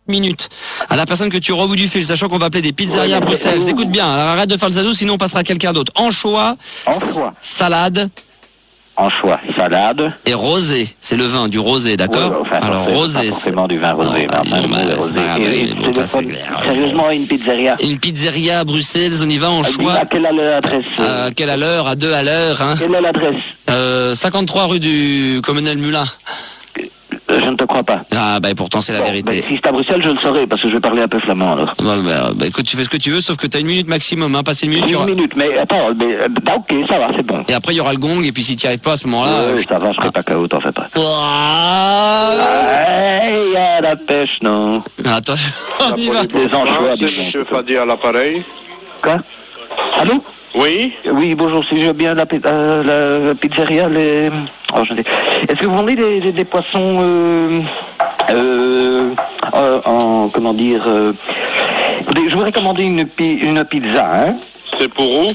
minutes à la personne que tu auras au bout du fil, sachant qu'on va appeler des pizzerias à Bruxelles. Écoute bien, alors arrête de faire le zadou, sinon on passera à quelqu'un d'autre. Anchois, salade. Anchois, salade. Et rosé, c'est le vin, du rosé, d'accord? Ouais, enfin, alors rosé, c'est forcément du vin rosé. Sérieusement, une pizzeria. Une pizzeria à Bruxelles, on y va en choix. À quelle adresse? Quelle à l'heure? À 2 à l'heure, hein? Quelle est l'adresse? 53 rue du Colonel Mulin. Je ne te crois pas. Ah bah pourtant c'est la vérité. Si c'est à Bruxelles, je le saurais parce que je vais parler un peu flamand alors. Bah écoute, tu fais ce que tu veux, sauf que tu as 1 minute maximum, hein. Passer 1 minute. Une minute, mais attends, ok, ça va, c'est bon. Et après il y aura le gong, et puis si tu n'y arrives pas à ce moment-là. Ça va, je serai pas KO, t'en fais pas. Il y a la pêche, non? Attends, on y va. Des anchois. C'est monsieur Fadi à l'appareil. Quoi? Allô? Oui? Oui, bonjour, si j'ai bien la pizzeria, les... Oh, est-ce que vous vendez des poissons comment dire écoutez, je voudrais commander une pizza, hein? C'est pour où?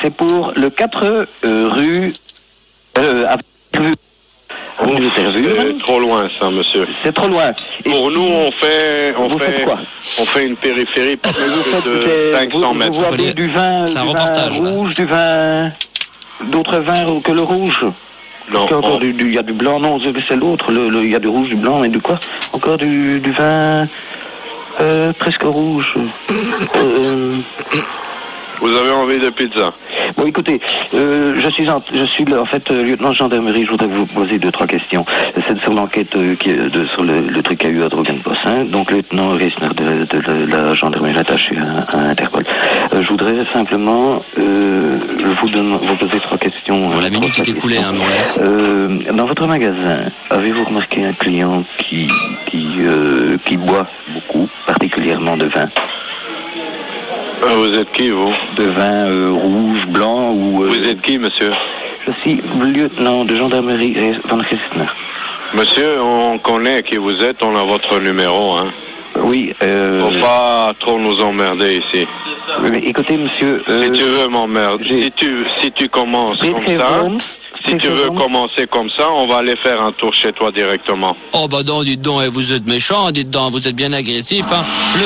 C'est pour le 4 rue c'est trop loin ça, monsieur. C'est trop loin. Et pour nous, on fait une périphérie pas plus de 500 mètres. Vous avez du vin, rouge, du vin, d'autres vins que le rouge? Non. Il y a du blanc, non, c'est l'autre. Il y a du rouge, du blanc, et du quoi? Encore du vin presque rouge. Vous avez envie de pizza? Bon, écoutez, je suis en fait lieutenant de gendarmerie. Je voudrais vous poser 2-3 questions. C'est sur l'enquête sur le truc qu'il y a eu à Drogenbos. Hein. Donc, lieutenant Reisner de la gendarmerie attaché à Interpol. Je voudrais simplement vous poser 3 questions. Bon, la minute est écoulée, hein, mon dans votre magasin, avez-vous remarqué un client qui boit beaucoup, particulièrement de vin? Vous êtes qui, vous? De vin rouge, blanc ou... Vous êtes qui, monsieur? Je suis lieutenant de gendarmerie Van Reisner. Monsieur, on connaît qui vous êtes, on a votre numéro, hein? Oui, Faut pas trop nous emmerder ici. Oui, mais écoutez, monsieur... si tu veux m'emmerder, si tu commences comme ça... Si tu veux commencer comme ça, on va aller faire un tour chez toi directement. Oh bah non, dites donc, vous êtes méchant, dites donc, vous êtes bien agressif. Hein.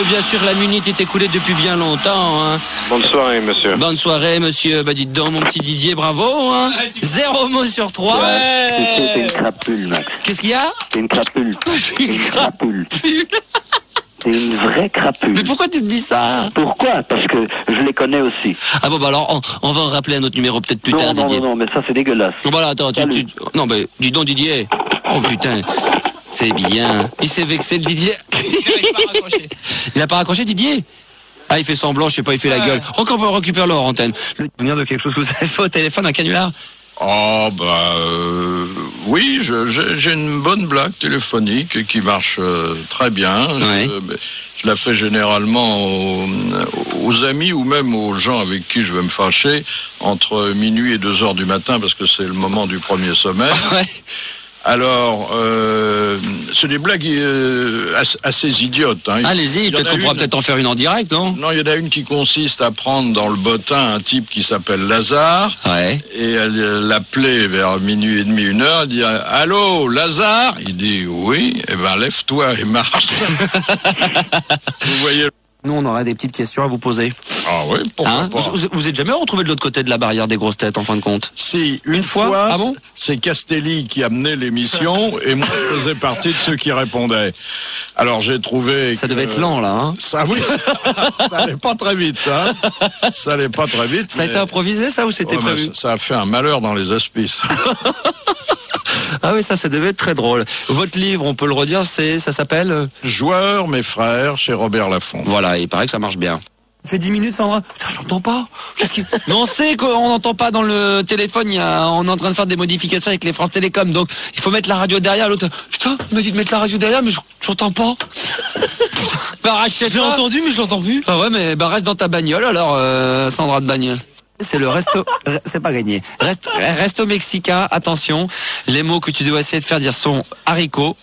Bien sûr, la minute est écoulée depuis bien longtemps. Hein. Bonne soirée, monsieur. Bonne soirée, monsieur. Bah dites donc, mon petit Didier, bravo. Hein. 0 mots sur 3. Ouais. C'est une crapule, Max. Qu'est-ce qu'il y a? C'est une crapule. C'est une crapule. C'est une vraie crapule. Mais pourquoi tu te dis ça? Pourquoi? Parce que je les connais aussi. Ah bon, bah alors, on va rappeler un autre numéro peut-être plus tard, Didier. Non, mais ça c'est dégueulasse. Non, bah là, attends, non, mais dis donc, Didier. Oh putain, c'est bien. Il s'est vexé, le Didier. Il n'a pas raccroché, Didier? Ah, il fait semblant, je sais pas, il fait la gueule. Encore on récupère leur antenne. Le souvenir de quelque chose que vous avez fait au téléphone, un canular? Oh oui, j'ai une bonne blague téléphonique qui marche très bien. Ouais. Je la fais généralement aux amis ou même aux gens avec qui je vais me fâcher entre minuit et 2 heures du matin parce que c'est le moment du premier sommeil. Ouais. Alors, c'est des blagues assez idiotes. Hein. Allez-y, peut-être qu'on pourra peut-être en faire une en direct, non? Non, il y en a une qui consiste à prendre dans le bottin un type qui s'appelle Lazare. Ouais. Et elle l'appelait vers minuit et demi, 1 heure. Elle dit « Allô, Lazare ?» Il dit « Oui. » Eh ben, lève-toi et marche. Vous voyez. Nous, on aurait des petites questions à vous poser. Ah oui, pourquoi pas. Vous êtes jamais retrouvé de l'autre côté de la barrière des grosses têtes, en fin de compte? Si, une fois, ah bon? C'est Castelli qui amenait l'émission et moi, je faisais partie de ceux qui répondaient. Alors, j'ai trouvé... Ça devait être lent, là, hein? Ça, oui. Ça allait pas très vite, hein? Ça allait pas très vite. Ça a été improvisé, ça, ou c'était prévu? Ça a fait un malheur dans les aspices. Ah oui, ça devait être très drôle. Votre livre, on peut le redire, ça s'appelle Joueurs, mes frères, chez Robert Laffont. Voilà, il paraît que ça marche bien. Ça fait 10 minutes sans... Putain, j'entends pas. Mais on sait qu'on n'entend pas dans le téléphone. On est en train de faire des modifications avec les France Télécom. Donc, il faut mettre la radio derrière. L'autre, putain, il m'a dit de mettre la radio derrière, mais j'entends pas. Bah, rachète-la. Je l'ai entendu, mais je l'entends plus. Ah ouais, mais reste dans ta bagnole, alors, Sandra de bagnole. C'est le resto, c'est pas gagné. Resto mexicain, attention. Les mots que tu dois essayer de faire dire sont haricots,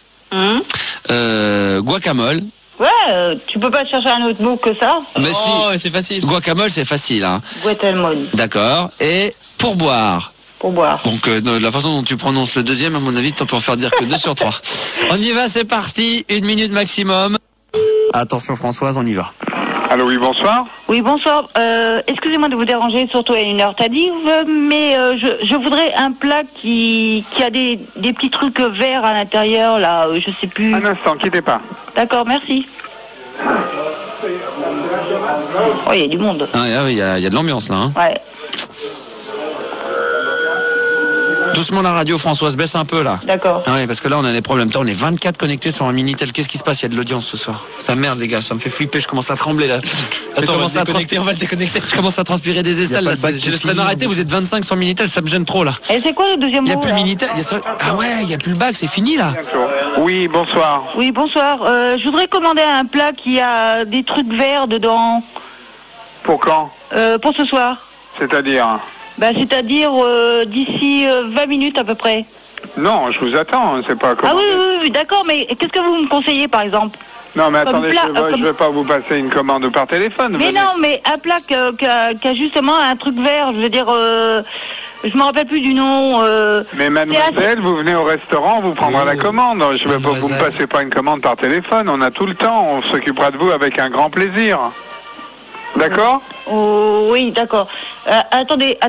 guacamole. Ouais, tu peux pas chercher un autre mot que ça? Mais si, c'est facile. Guacamole, c'est facile, hein. Guatemala. D'accord. Et pourboire. Pourboire. Donc, de la façon dont tu prononces le deuxième, à mon avis, tu peux en faire dire que 2 sur 3. On y va, c'est parti. 1 minute maximum. Attention Françoise, on y va. Allô, oui, bonsoir. Oui, bonsoir. Excusez-moi de vous déranger, surtout à une heure tardive, mais je voudrais un plat qui a des petits trucs verts à l'intérieur, là, je sais plus. Un instant, quittez pas. D'accord, merci. Oh, il y a du monde. Ah, il y a de l'ambiance là. Hein. Ouais. Doucement la radio Françoise, baisse un peu là. D'accord. Ah oui, parce que là on a des problèmes. On est 24 connectés sur un Minitel. Qu'est-ce qui se passe? Il y a de l'audience ce soir. Ça merde les gars, ça me fait flipper, je commence à trembler là. Attends, on va le déconnecter. Je commence à transpirer des aisselles là. Je laisserai m'arrêter, vous êtes 25 sur Minitel, ça me gêne trop là. Et c'est quoi le deuxième mot? Il n'y a plus le Minitel. Ah ouais, il n'y a plus le bac, c'est fini là. Oui, bonsoir. Oui, bonsoir. Je voudrais commander un plat qui a des trucs verts dedans. Pour quand? Pour ce soir. C'est-à-dire? C'est-à-dire d'ici 20 minutes à peu près. Non, je vous attends, c'est pas commandé. Ah oui, d'accord, mais qu'est-ce que vous me conseillez par exemple? Non, mais comme attendez, plat, je vais pas vous passer une commande par téléphone. Mais non, mais un plat qui a justement un truc vert, je veux dire, je me rappelle plus du nom. Mais mademoiselle, vous venez au restaurant, vous prendrez la commande. Je vais pas, vous me passez pas une commande par téléphone, on a tout le temps, on s'occupera de vous avec un grand plaisir. D'accord? Oh, oui, d'accord. Attendez.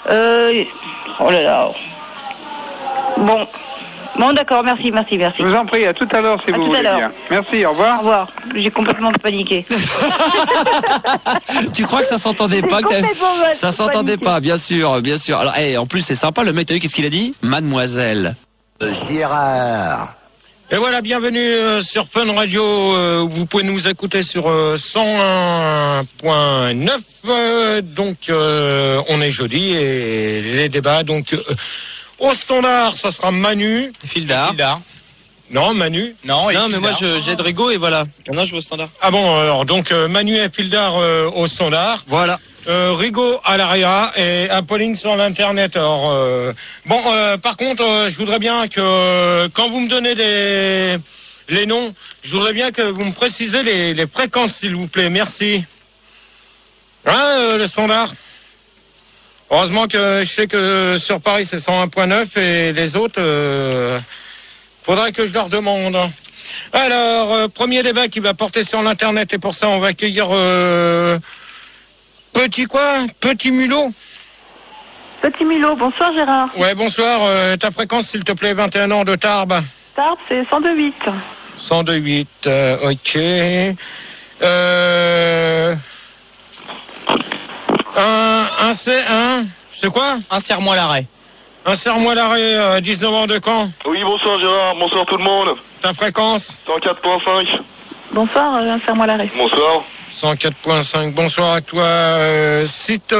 Oh là là. Bon, d'accord, merci. Je vous en prie, à tout à l'heure si vous voulez bien. Merci, au revoir. Au revoir. J'ai complètement paniqué. Tu crois que ça s'entendait pas? Ça s'entendait pas, bien sûr. Alors, en plus c'est sympa, le mec, t'as vu qu'est-ce qu'il a dit? Mademoiselle Gérard. Et voilà, bienvenue sur Fun Radio. Vous pouvez nous écouter sur 101.9. Donc, on est jeudi et les débats. Donc, au standard, ça sera Manu. Fildar. Non, Manu. Non, mais moi j'aide Rigo et voilà. Non, je vais au standard. Ah bon, alors donc Manu et Fildar au standard. Voilà. Rigo à l'ARIA et Apolline sur l'internet. Alors par contre, je voudrais bien que quand vous me donnez les noms, je voudrais bien que vous me précisez les fréquences, s'il vous plaît. Merci. Hein, le standard. Heureusement que je sais que sur Paris c'est 101.9 et les autres, faudrait que je leur demande. Alors, premier débat qui va porter sur l'internet et pour ça on va accueillir Petit Mulot. Petit Mulot, bonsoir Gérard. Ouais, bonsoir. Ta fréquence, s'il te plaît, 21 ans de Tarbes. Tarbes, c'est 102.8. 102.8, ok. C'est quoi? Insère-moi l'arrêt. Insère-moi l'arrêt, 19 ans de Caen. Oui, bonsoir Gérard, bonsoir tout le monde. Ta fréquence? 104.5. Bonsoir, insère-moi l'arrêt. Bonsoir. 104.5, bonsoir à toi. Site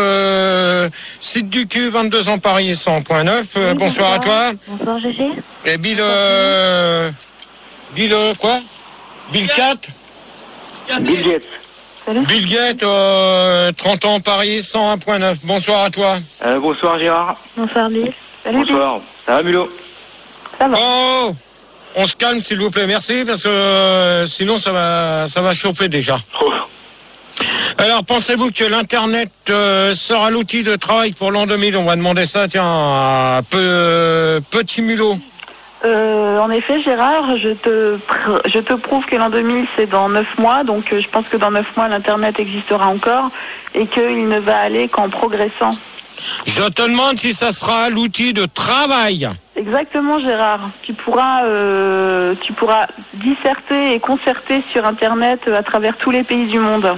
du cul, 22 ans Paris, 100.9. Oui, bonsoir à toi. Bonsoir Gégé. Et Bill quoi? Bill 4? Bill Gates. Bill Gates, 30 ans Paris, 101.9. Bonsoir à toi. Bonsoir Gérard. Bonsoir Bill. Salut Bonsoir. Ça va Mulot? Ça va. Oh, on se calme s'il vous plaît, merci, parce que sinon ça va chauffer déjà. Oh. Alors, pensez-vous que l'Internet sera l'outil de travail pour l'an 2000? On va demander ça, tiens, à Petit Mulot. En effet, Gérard, je te prouve que l'an 2000, c'est dans 9 mois. Donc, je pense que dans 9 mois, l'Internet existera encore et qu'il ne va aller qu'en progressant. Je te demande si ça sera l'outil de travail. Exactement, Gérard. Tu pourras disserter et concerter sur Internet à travers tous les pays du monde.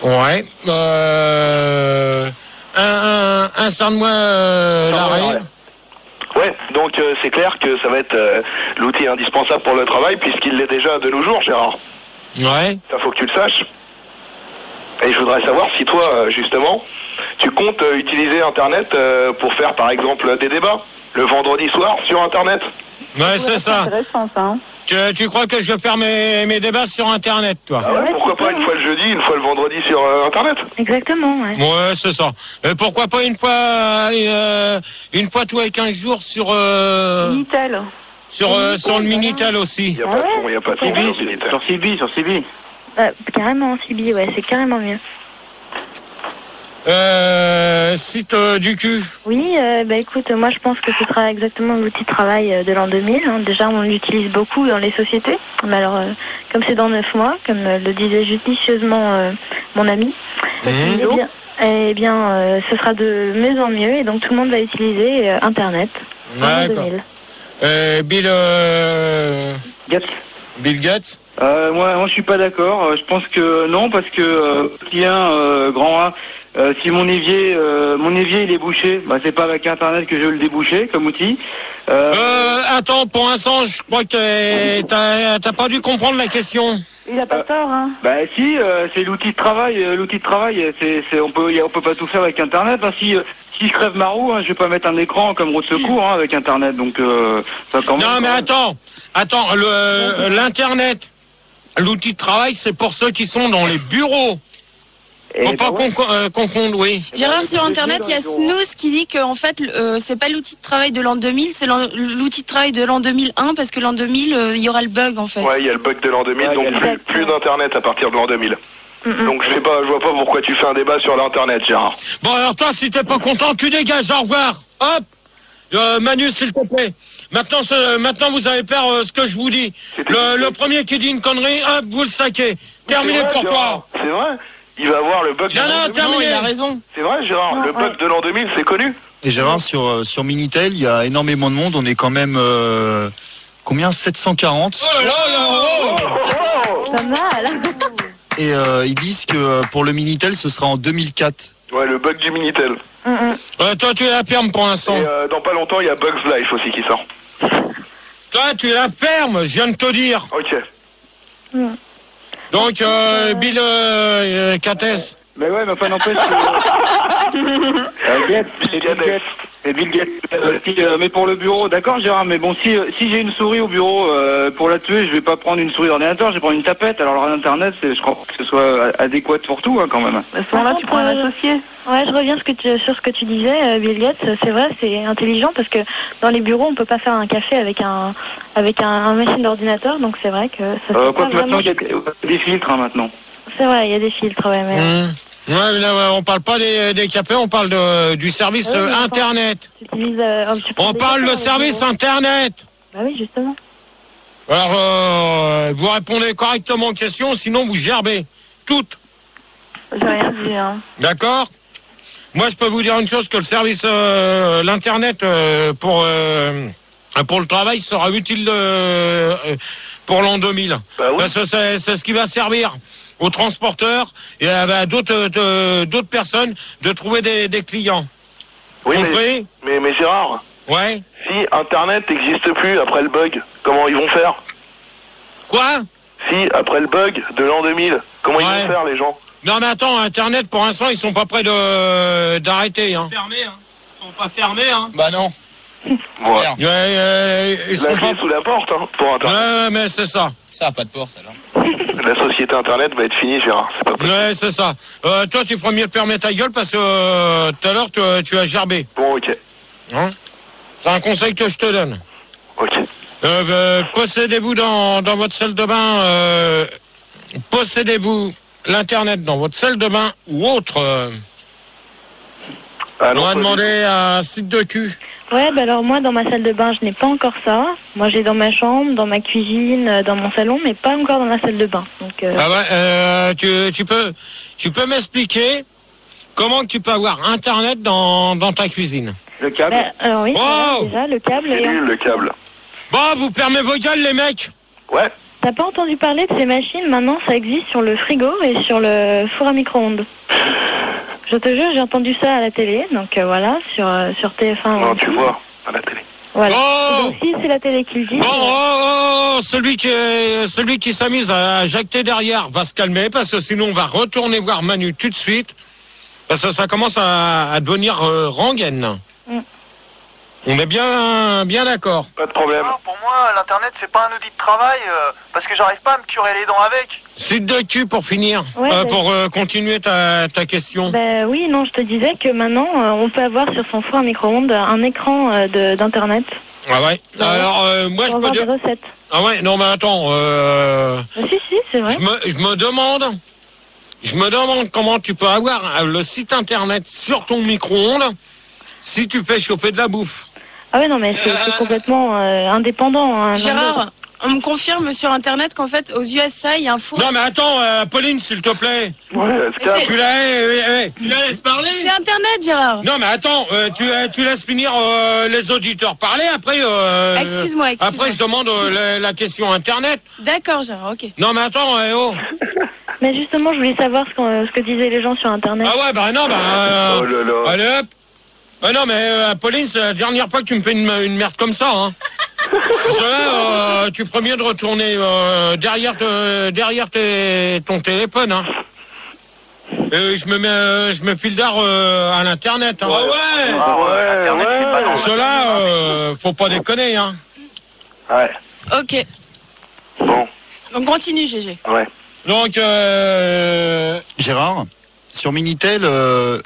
Ouais. Insère-moi l'arrêt. Ouais, donc c'est clair que ça va être l'outil indispensable pour le travail, puisqu'il l'est déjà de nos jours, Gérard. Ouais. Ça faut que tu le saches. Et je voudrais savoir si toi, justement, tu comptes utiliser Internet pour faire, par exemple, des débats le vendredi soir sur Internet. Ouais, c'est ça. C'est intéressant, ça. Hein. Tu crois que je vais faire mes débats sur Internet, toi? Ah ouais, pourquoi pas une fois le jeudi, une fois le vendredi sur Internet? Exactement, ouais. Ouais, c'est ça. Et pourquoi pas une fois tous les 15 jours sur Minitel. sur le Minitel aussi. Il n'y a pas de son, il n'y a pas de son sur Minitel. Sur Cibi. Carrément, Cibi, ouais, c'est carrément mieux. Site du cul. Oui, écoute, moi je pense que ce sera exactement l'outil de travail de l'an 2000. Hein. Déjà, on l'utilise beaucoup dans les sociétés. Mais alors, comme c'est dans 9 mois, comme le disait judicieusement mon ami, eh bien, ce sera de mieux en mieux et donc tout le monde va utiliser Internet en l'an 2000. Bill Gates. Bill Gates. Moi, je suis pas d'accord. Je pense que non, parce que grand A. Si mon évier il est bouché, c'est pas avec Internet que je vais le déboucher comme outil. Attends, pour l'instant, je crois que t'as pas dû comprendre la question. Il a pas tort, hein. Si, c'est l'outil de travail. L'outil de travail, on peut pas tout faire avec Internet. Hein. Si je crève ma roue, je vais pas mettre un écran comme roue de secours avec Internet. Donc ça quand même. Non, mais attends, l'Internet, l'outil de travail, c'est pour ceux qui sont dans les bureaux. Faut pas confondre, oui. Gérard, sur Internet, il y a Snooze qui dit que en fait, c'est pas l'outil de travail de l'an 2000, c'est l'outil de travail de l'an 2001, parce que l'an 2000, il y aura le bug, en fait. Ouais, il y a le bug de l'an 2000, donc plus d'Internet à partir de l'an 2000. Donc je vois pas pourquoi tu fais un débat sur l'Internet, Gérard. Bon, alors toi, si t'es pas content, tu dégages, au revoir. Hop, Manu, s'il te plaît. Maintenant, vous allez faire ce que je vous dis. Le premier qui dit une connerie, hop, vous le saquez. Terminé pour toi. C'est vrai. Il va avoir le bug de l'an 2000. Non, il a raison. C'est vrai, Gérard, le bug de l'an 2000, c'est connu. Et Gérard, sur Minitel, il y a énormément de monde. On est quand même, combien 740. Oh là là, Pas mal. Et ils disent que pour le Minitel, ce sera en 2004. Ouais, le bug du Minitel. Toi, tu es la ferme pour l'instant. Et dans pas longtemps, il y a Bugs Life aussi qui sort. Toi, tu es la ferme, je viens de te dire. Ok. Donc, Bill Cates. Mais ouais, mais pas n'empêche que... Bill Gates. Mais pour le bureau, d'accord Gérard, mais bon, si j'ai une souris au bureau, pour la tuer, je vais pas prendre une souris d'ordinateur, je vais prendre une tapette. Alors l'Internet, je crois que ce soit adéquat pour tout, quand même. À ce moment-là, tu prends un associé. Ouais, je reviens sur ce que tu disais, Bill Gates. C'est vrai, c'est intelligent parce que dans les bureaux, on peut pas faire un café avec un machine d'ordinateur, donc c'est vrai que ça. Quoi que maintenant, il y a des filtres maintenant. C'est vrai, il y a des filtres, ouais, mais. Ouais, mais là, on parle pas des cafés, on parle du service Internet. On parle de service Internet. Bah oui, justement. Alors, vous répondez correctement aux questions, sinon vous gerbez. Toutes. J'ai rien dit, hein. D'accord. Moi, je peux vous dire une chose, que le service, l'Internet, pour le travail sera utile pour l'an 2000. Bah oui. Parce que c'est ce qui va servir aux transporteurs et à d'autres personnes de trouver des clients. Oui, compris ? mais Gérard. Ouais. Si Internet n'existe plus après le bug, comment ils vont faire ? Quoi ? Si après le bug de l'an 2000, comment ils vont faire les gens ? Non mais attends, Internet pour l'instant ils sont pas prêts d'arrêter. Hein. Fermés, hein. Ils sont pas fermés, hein. Bah non. Ouais. Ils sont pas sous la porte, hein, pour Internet. Ouais, mais c'est ça. Ça a pas de porte alors. La société Internet va être finie, Gérard. C'est pas possible. Ouais, c'est ça. Toi, tu ferais mieux de fermer ta gueule parce que tout à l'heure, tu as gerbé. Bon, ok. Hein ? C'est un conseil que je te donne. Ok. Possédez-vous dans votre salle de bain, possédez-vous l'Internet dans votre salle de bain ou autre. On va demander à un site de cul. Ouais, alors moi, dans ma salle de bain, je n'ai pas encore ça. Moi, j'ai dans ma chambre, dans ma cuisine, dans mon salon, mais pas encore dans la salle de bain. Donc, Ah ouais, tu peux m'expliquer comment tu peux avoir Internet dans ta cuisine ? Le câble. Alors oui, déjà, le câble. C'est nul, le câble. Bon, vous fermez vos gueules, les mecs. Ouais. T'as pas entendu parler de ces machines? Maintenant, ça existe sur le frigo et sur le four à micro-ondes. Je te jure, j'ai entendu ça à la télé, donc voilà, sur TF1. Non, tu vois, à la télé. Voilà. Oh, donc si c'est la télé qui le dit. Bon, celui qui s'amuse à jacter derrière va se calmer, parce que sinon on va retourner voir Manu tout de suite, parce que ça commence à devenir rengaine. On est bien d'accord. Pas de problème. Pour moi, l'Internet, c'est pas un outil de travail, parce que j'arrive pas à me curer les dents avec. Site de cul pour finir, Ouais, pour continuer ta question. Ben oui, non, je te disais que maintenant, on peut avoir sur son four à micro-ondes un écran d'Internet. Ah ouais. Alors, moi, je peux dire... des recettes. Ah ouais, non, mais attends... Si, c'est vrai. Je me demande... Je me demande comment tu peux avoir le site internet sur ton micro-ondes si tu fais chauffer de la bouffe. Ah ouais, non, mais c'est complètement indépendant. Hein, Gérard, on me confirme sur internet qu'en fait, aux USA, il y a un four. Non, mais attends, Pauline, s'il te plaît. Ouais, Tu la laisses parler. C'est internet, Gérard. Non, mais attends, tu laisses finir les auditeurs parler, après... Excuse-moi. Après, je demande la question internet. D'accord, Gérard, ok. Non, mais attends, Mais justement, je voulais savoir ce que disaient les gens sur internet. Ah ouais, bah non, oh là là. allez hop. Ah non, mais Pauline, c'est la dernière fois que tu me fais une merde comme ça, hein. Tu ferais mieux de retourner derrière ton téléphone, hein. Je me file d'art à l'internet, hein. Cela, faut pas déconner, hein. Ouais. Ok. Bon. Donc continue, GG. Ouais. Donc, Gérard, sur Minitel,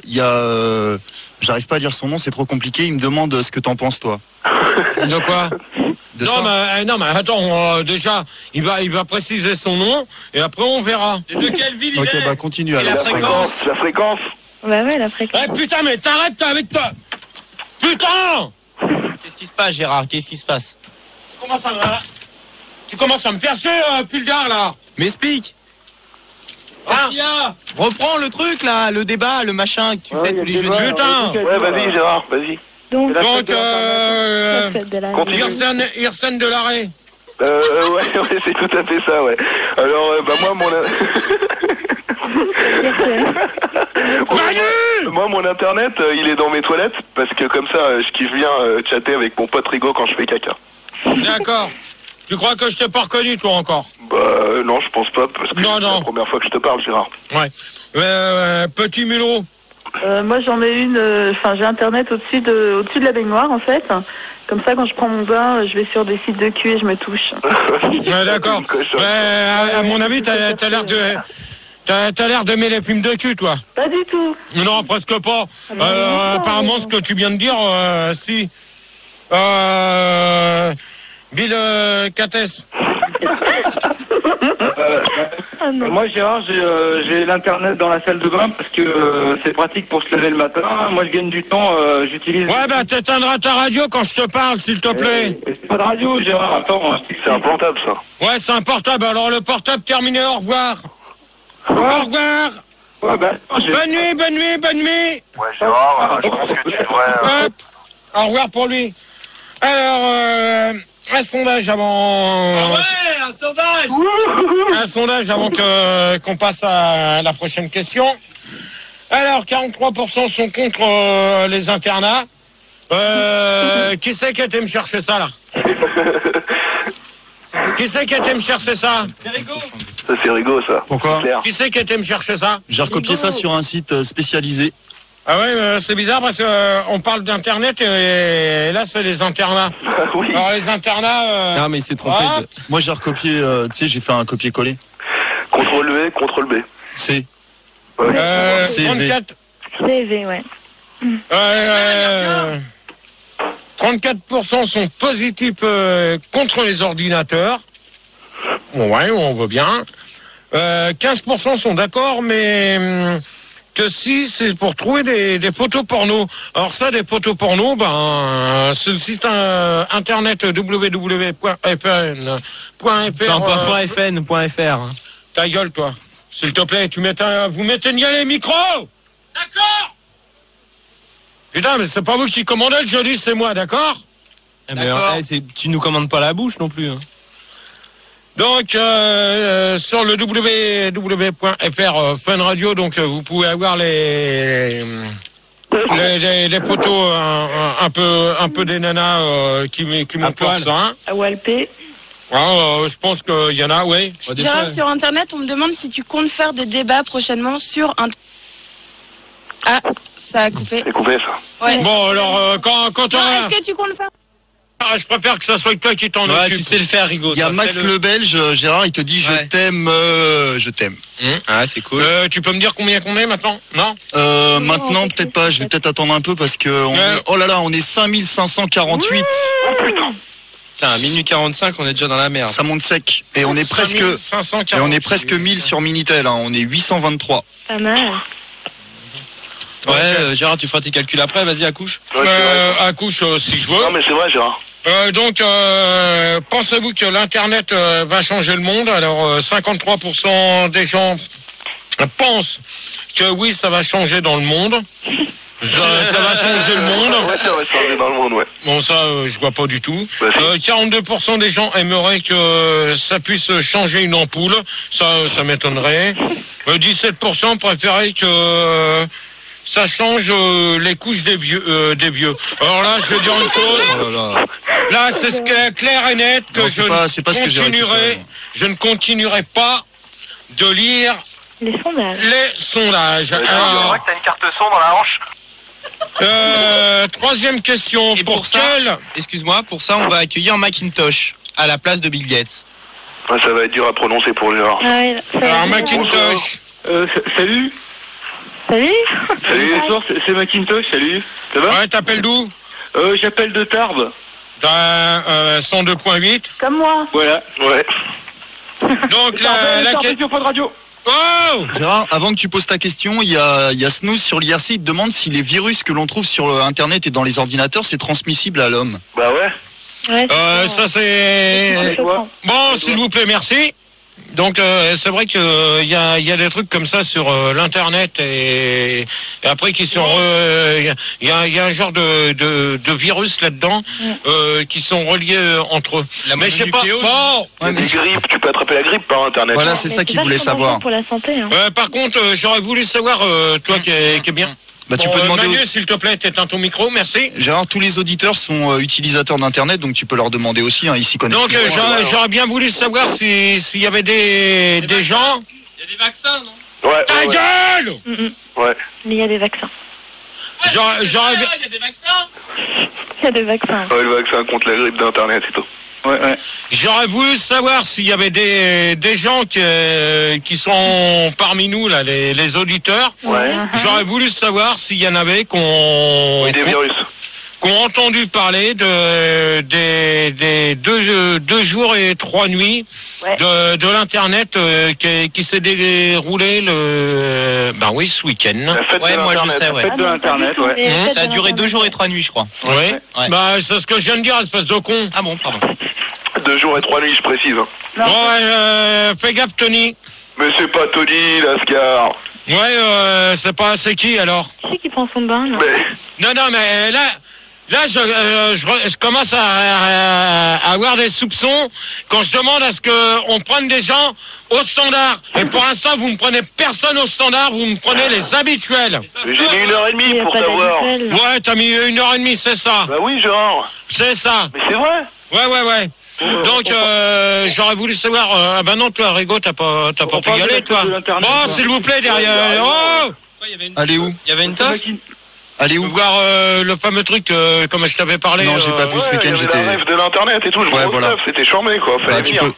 il y a... j'arrive pas à dire son nom, c'est trop compliqué. Il me demande ce que t'en penses, toi. De quoi? Non, mais attends, déjà, il va préciser son nom, et après on verra. Et de quelle ville il est? Ok, bah continue alors. La fréquence. Bah ouais, la fréquence. Eh putain, mais t'arrêtes avec toi. Putain! Qu'est-ce qui se passe, Gérard? Qu'est-ce qui se passe? Tu commences à me faire chier, Puldar, là. M'explique. Hein? Reprends le truc, là, le débat, le machin que tu fais tous les jeudis. Putain! Ouais, vas-y, Gérard, vas-y. Donc, Irsen de l'arrêt. Ouais, c'est tout à fait ça, ouais. Alors, bah moi, mon internet, il est dans mes toilettes, parce que comme ça, je kiffe bien chatter avec mon pote Rigo quand je fais caca. D'accord. Tu crois que je t'ai pas reconnu, toi, encore? Bah, non, je pense pas, parce que c'est la première fois que je te parle, Gérard. Ouais. Petit mulot. Moi j'en ai une, j'ai internet au-dessus de la baignoire en fait. Comme ça quand je prends mon bain, je vais sur des sites de cul et je me touche. Ouais, d'accord. À mon avis, t'as l'air d'aimer les films de cul, toi. Pas du tout. Non, presque pas. Apparemment, ce que tu viens de dire, si. Bill Cates. Moi, Gérard, j'ai l'internet dans la salle de bain parce que c'est pratique pour se lever le matin. Moi, je gagne du temps, j'utilise... Ouais, bah t'éteindras ta radio quand je te parle, s'il te plaît. C'est pas de radio, Gérard, attends. C'est un portable, ça. Ouais, c'est un portable. Alors, le portable terminé, au revoir. Au revoir. Ouais, bah, bonne nuit. Ouais, Gérard, je pense que tu devrais... Hop. Au revoir pour lui. Alors, un sondage avant... Ah ouais, un sondage. Un sondage avant qu'on passe à la prochaine question. Alors, 43% sont contre les internats. Qui c'est qui a été me chercher ça, là? Qui c'est qui a été me chercher ça? C'est Rigo. Ça, c'est Rigo, ça. Pourquoi? Qui c'est qui a été me chercher ça? J'ai recopié ça sur un site spécialisé. Ah ouais, c'est bizarre parce que on parle d'internet et là c'est les internats. Oui. Alors les internats. Non mais il s'est trompé. Moi j'ai recopié, tu sais, j'ai fait un copier-coller. CTRL-V, CTRL-B. C. 34. CV, ouais. 34% sont positifs contre les ordinateurs. Bon, ouais, on veut bien. 15% sont d'accord, mais que si c'est pour trouver des photos porno. Alors ça, des photos porno, c'est le site internet www.fn.fr. Ta gueule, toi. S'il te plaît, vous m'éteignez les micros. D'accord. Putain, mais c'est pas vous qui commandez le jeudi, c'est moi, d'accord? Tu nous commandes pas la bouche non plus. Hein. Donc, sur le www.fr Fun Radio, donc vous pouvez avoir les photos un peu des nanas qui montent leur sein. À Walpé. Je pense qu'il y en a, oui. Gérard, sur Internet, on me demande si tu comptes faire des débats prochainement sur Internet. Ah, ça a coupé. C'est coupé, ça. Ouais. Bon, alors, quand est-ce que tu comptes faire? Je préfère que ça soit toi qui t'en occupe. Tu sais le faire, Rigo. Il y a Max le Belge, Gérard, il te dit je t'aime. Ah, c'est cool. Tu peux me dire combien qu'on est maintenant? Non? Maintenant, peut-être pas. Je vais peut-être attendre un peu parce que oh là là, on est 5548. Oh putain. Putain, à minuit 45, on est déjà dans la merde. Ça monte sec. Et on est presque 1000 sur Minitel, hein. On est 823. Pas mal. Ouais, Gérard, tu feras tes calculs après, vas-y, accouche. Accouche si je veux. Non mais c'est vrai, Gérard. Donc, pensez-vous que l'Internet va changer le monde? Alors, 53% des gens pensent que oui, ça va changer dans le monde. Ça va changer le monde. Ouais, ça va changer dans le monde, ouais. Bon, ça, je vois pas du tout. 42% des gens aimeraient que ça puisse changer une ampoule. Ça m'étonnerait. 17% préféraient que ça change les couches des vieux. Alors là, je vais dire une chose. Là, c'est clair et net que je ne continuerai pas de lire les sondages. C'est vrai que t'as une carte son dans la hanche. Troisième question. Et pour ça, on va accueillir Macintosh à la place de Bill Gates. Ouais, ça va être dur à prononcer pour Gérard. Alors, Macintosh. Salut. Salut. Salut, bonsoir, c'est Macintosh, salut. Ça va? Ouais, t'appelles d'où? J'appelle de Tarbes. 102.8. Comme moi. Voilà. Ouais. Donc, la question pas de radio. Oh Gérard, avant que tu poses ta question, il y a Snooze sur l'IRC, il te demande si les virus que l'on trouve sur Internet et dans les ordinateurs, c'est transmissible à l'homme. Bah ouais. Ça c'est... Bon, s'il vous plaît, merci. Donc c'est vrai que y a des trucs comme ça sur l'internet et après qui sont il y a un genre de virus là-dedans qui sont reliés entre eux. Mais je sais pas. Bon, des grippes, tu peux attraper la grippe par internet. Voilà, c'est ça qu'il voulait savoir. Pour la santé. Hein. Par contre, j'aurais voulu savoir toi qui est bien. Bah, tu peux demander Manu, s'il te plaît, t'éteins ton micro, merci. Gérard, tous les auditeurs sont utilisateurs d'internet, donc tu peux leur demander aussi, hein, ils s'y connaissent. Donc j'aurais bien voulu savoir s'il y avait des gens. Il y a des vaccins, non? Ouais. Ta gueule. Ouais. Mais il y a des vaccins. Il y a des vaccins. Il y a des vaccins. Ouais, le vaccin contre la grippe d'internet et tout. Ouais. J'aurais voulu savoir s'il y avait des gens qui sont parmi nous, là, les auditeurs. Ouais. J'aurais voulu savoir s'il y en avait qui ont entendu parler des 2 jours et 3 nuits de l'Internet qui s'est déroulé ce week-end. La fête de l'Internet. La fête de l'Internet, ouais. Ça a duré 2 jours et 3 nuits, je crois. Oui. Ouais. Bah, c'est ce que je viens de dire, espèce de con. Ah bon, pardon. 2 jours et 3 nuits, je précise. Ouais, fais gaffe, Tony. Mais c'est pas Tony, Lascar. Ouais, c'est qui alors? Qui c'est qui prend son bain, là? Non, mais là, je commence à avoir des soupçons quand je demande à ce qu'on prenne des gens au standard. Et pour l'instant, vous ne prenez personne au standard, vous me prenez les habituels. Mais j'ai mis 1h30 pour savoir. Ouais, t'as mis 1h30, c'est ça. Bah oui, Gérard. C'est ça. Mais c'est vrai. Ouais. Donc j'aurais voulu savoir. Ah ben non, toi, Rigaud, t'as pas pu y aller, toi. Bon, s'il vous plaît, derrière. Oh. Allez où? Il y avait une teuf. Allez où? Voir le fameux truc comme je t'avais parlé. Non, j'ai pas pu ce week-end, j'étais... la rêve de l'internet et tout, je vois c'était charmé quoi, fallait venir.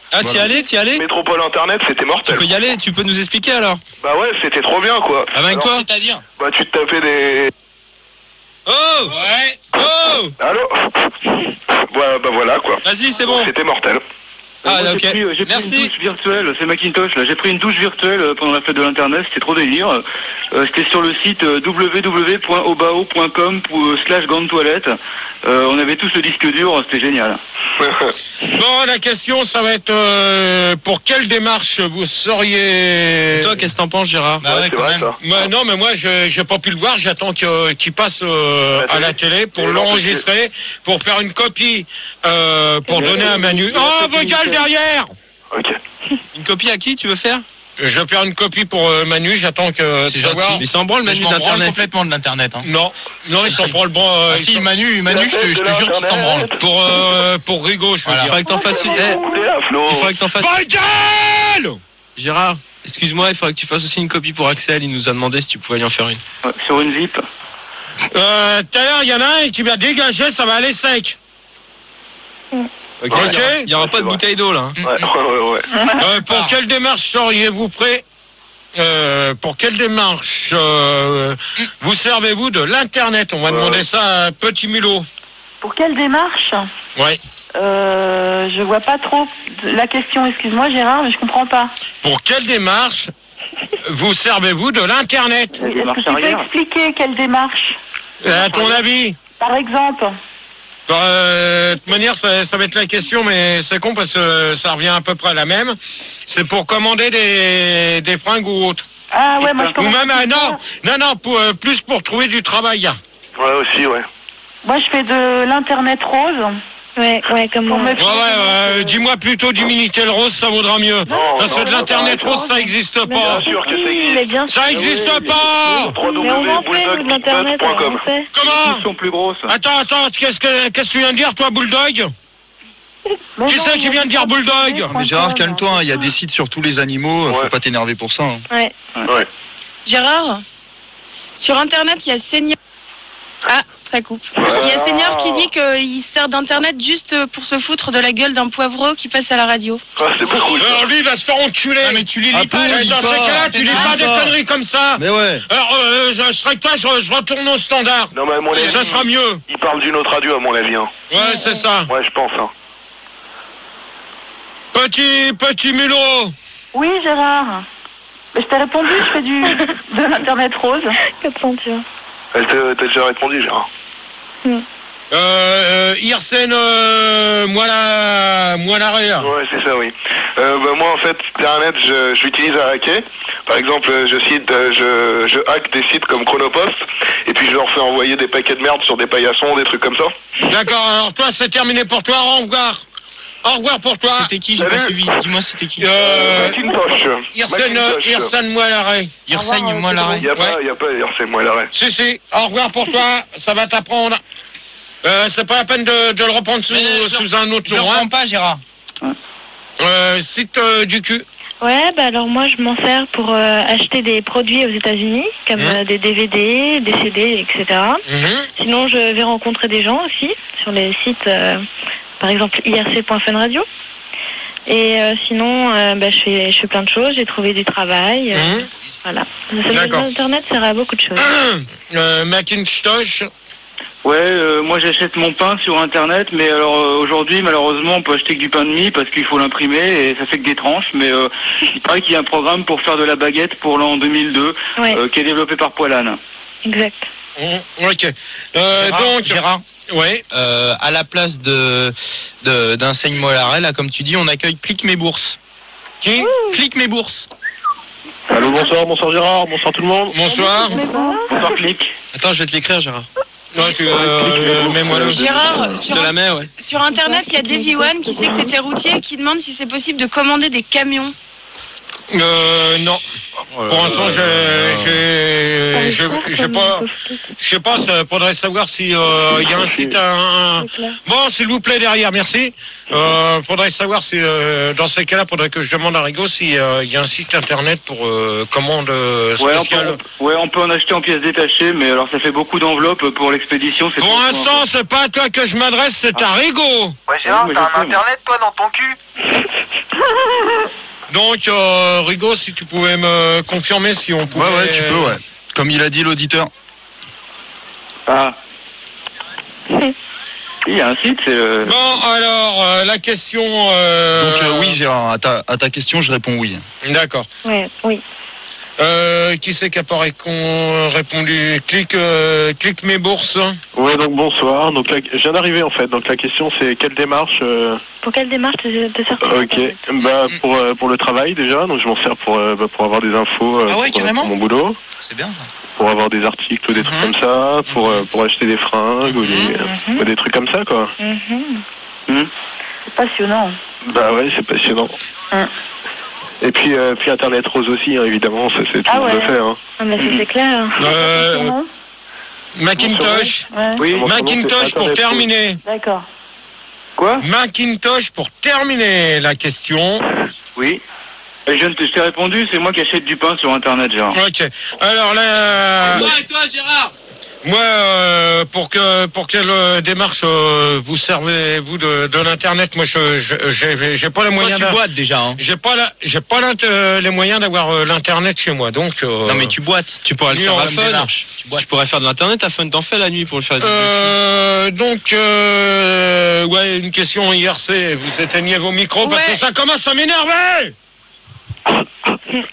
T'y allais? Métropole internet, c'était mortel. Tu peux y aller, tu peux nous expliquer alors? Bah ouais, c'était trop bien quoi. Avec quoi? C'est-à-dire? Bah tu te tapais des... Oh! Ouais! Oh! Allô? Bah voilà quoi. Vas-y, c'est bon. C'était mortel. Ah, ok. J'ai pris une douche virtuelle, c'est Macintosh là. J'ai pris une douche virtuelle pendant la fête de l'internet, c'était trop délire. C'était sur le site www.obao.com/grande-toilette. On avait tous le disque dur, c'était génial. Bon, la question, ça va être pour quelle démarche vous seriez... Et toi, qu'est-ce que t'en penses, Gérard? Bah ouais, quand même. Non, mais moi, j'ai pas pu le voir. J'attends qu'il passe à la télé pour l'enregistrer, pour faire une copie, pour donner à Manu. Oh, Bogal derrière! Ok. Une copie à qui tu veux faire? Je vais faire une copie pour Manu, j'attends que... C'est gentil. Il s'en branle, Manu, d'Internet. Complètement de l'Internet. Hein. Non, il s'en branle. Si, Manu, je te jure qu'il s'en branle. Pour Rigaud, je veux dire. Il faudrait que t'en fasses une... Il faudrait que t'en fasses... Bogal! Gérard, excuse-moi, il faudrait que tu fasses aussi une copie pour Axel. Il nous a demandé si tu pouvais y en faire une. Sur une zip. Tout à l'heure, il y en a un qui va dégager, ça va aller sec. Ok, il n'y aura pas de bouteille d'eau là. Ouais. Pour quelle démarche seriez-vous prêt? Pour quelle démarche vous servez-vous de l'Internet? On va demander ça à Petit Mulot. Pour quelle démarche? Ouais. Je vois pas trop la question, excuse-moi Gérard, mais je comprends pas. Pour quelle démarche vous servez-vous de l'Internet? Oui, est-ce que tu peux expliquer quelle démarche? À ton avis? Par exemple? De toute manière, ça va être la question, mais c'est con parce que ça revient à peu près à la même. C'est pour commander des fringues ou autres. Ah ouais, moi je Ou même, non, plus pour trouver du travail. Ouais, aussi, ouais. Moi je fais de l'Internet rose. Ouais, comme moi. Dis-moi plutôt du Minitel rose, ça vaudra mieux. Parce que de l'Internet rose, ça n'existe pas. Bien sûr que ça existe. Ça n'existe pas. Mais on en fait de l'Internet, on fait. Comment? Ils sont plus grosses. Attends, qu'est-ce que tu viens de dire, toi, Bulldog? Qui c'est qui vient de dire Bulldog? Mais Gérard, calme-toi, hein, il y a des sites sur tous les animaux, faut pas t'énerver pour ça. Hein. Ouais. Gérard, sur Internet, il y a Senior. Ah, ça coupe. Il y a Senior qui dit qu'il sert d'Internet juste pour se foutre de la gueule d'un poivreau qui passe à la radio. Ah, c'est pas cool. Alors lui, il va se faire enculer. Ah, mais tu les lis pas, dans ces cas-là, tu lis pas des conneries comme ça. Mais ouais. Alors, je serais que toi, je retourne au standard. Non, mais à mon avis, ça sera mieux. Il parle d'une autre radio, à mon avis. Hein. Ouais, c'est ça. Ouais, je pense. Hein. Petit mulot. Oui, Gérard. Mais je t'ai répondu, je fais de l'Internet rose. 400, tu vois. Elle t'a déjà répondu, Gérard. Irsen, moi l'arrêt. Ouais, c'est ça, oui. Moi, en fait, Internet, j'utilise à hacker. Par exemple, je hack des sites comme Chronopost, et puis je leur fais envoyer des paquets de merde sur des paillassons, des trucs comme ça. D'accord, alors toi, c'est terminé pour toi, au revoir. Au revoir pour toi. C'était qui? J'ai pas suivi. Dis-moi, c'était qui? Macintosh. Irsen, moi l'arrêt. Irsen, moi l'arrêt. Il y a pas Irsen, moi l'arrêt. Si. Au revoir pour toi. Ça va t'apprendre. C'est pas la peine de le reprendre sous un autre nom. Je ne reprends pas, Gérard. Site du cul. Ouais, alors moi je m'en sers pour acheter des produits aux États-Unis, comme des DVD, des CD, etc. Sinon, je vais rencontrer des gens aussi sur les sites, par exemple irc.fun radio. Et sinon, je fais plein de choses. J'ai trouvé du travail. Voilà. Internet sert à beaucoup de choses. Macintosh. Ouais, moi j'achète mon pain sur Internet, mais alors aujourd'hui malheureusement on peut acheter que du pain de mie parce qu'il faut l'imprimer et ça fait que des tranches, mais il paraît qu'il y a un programme pour faire de la baguette pour l'an 2002 qui est développé par Poilane. Exact. Ok. Donc Gérard. Ouais. À la place d'Enseigne Mollaret, là comme tu dis, on accueille Clique mes bourses. Qui? Clique mes bourses. Allô, bonsoir Gérard, bonsoir tout le monde. Bonsoir. Bonsoir Clique. Attends, je vais te l'écrire, Gérard. Ouais, mets-moi le. Gérard, sur Internet, il y a Davy One qui sait que tu étais routier et qui demande si c'est possible de commander des camions. Non. Pour l'instant, je sais pas, ça faudrait savoir si il y a un site, Bon, s'il vous plaît, derrière, merci. Faudrait savoir si, dans ces cas-là, faudrait que je demande à Rigaud s'il y a un site internet pour commande spéciale. On peut en acheter en pièces détachées, mais alors ça fait beaucoup d'enveloppes pour l'expédition. Pour l'instant, c'est pas à toi que je m'adresse, c'est à Rigaud. Ouais, Gérard, t'as un internet, toi, dans ton cul? Donc, Rigaud, si tu pouvais me confirmer si on pouvait... Ouais, tu peux, ouais. Comme il a dit l'auditeur. Ah. Il y a un site, c'est le... Bon, alors, la question... Donc, oui, Gérard, à ta question, je réponds oui. D'accord. Ouais, oui. Qui c'est qui n'a pas répondu? Clique mes bourses. Ouais, donc bonsoir. Donc je viens d'arriver en fait. Donc la question c'est quelle démarche Pour quelle démarche te sers? Ok. Pour le travail déjà. Donc je m'en sers pour avoir des infos pour mon boulot. C'est bien ça. Pour avoir des articles ou des trucs comme ça. Pour acheter des fringues ou des trucs comme ça quoi. C'est passionnant. Bah ouais, c'est passionnant. Et puis Internet rose aussi, hein, évidemment, ça c'est tout le monde le fait. Hein. Ah mais c'est clair. Macintosh. Oui. Macintosh pour terminer. D'accord. Quoi? Macintosh pour terminer la question. Oui. Je t'ai répondu, c'est moi qui achète du pain sur Internet, Gérard. Ok. Alors là... Et toi, Gérard? Moi, pour quelle démarche vous servez-vous de l'internet? Moi, j'ai pas les moyens. Toi, tu boites déjà. Hein. J'ai pas les moyens d'avoir l'internet chez moi, donc. Non, mais tu boites. Tu pourrais le faire à Fun. Tu pourrais faire de l'internet à Fun. T'en fais la nuit pour le faire. Ouais, une question IRC. Vous éteignez vos micros parce que ça commence à m'énerver.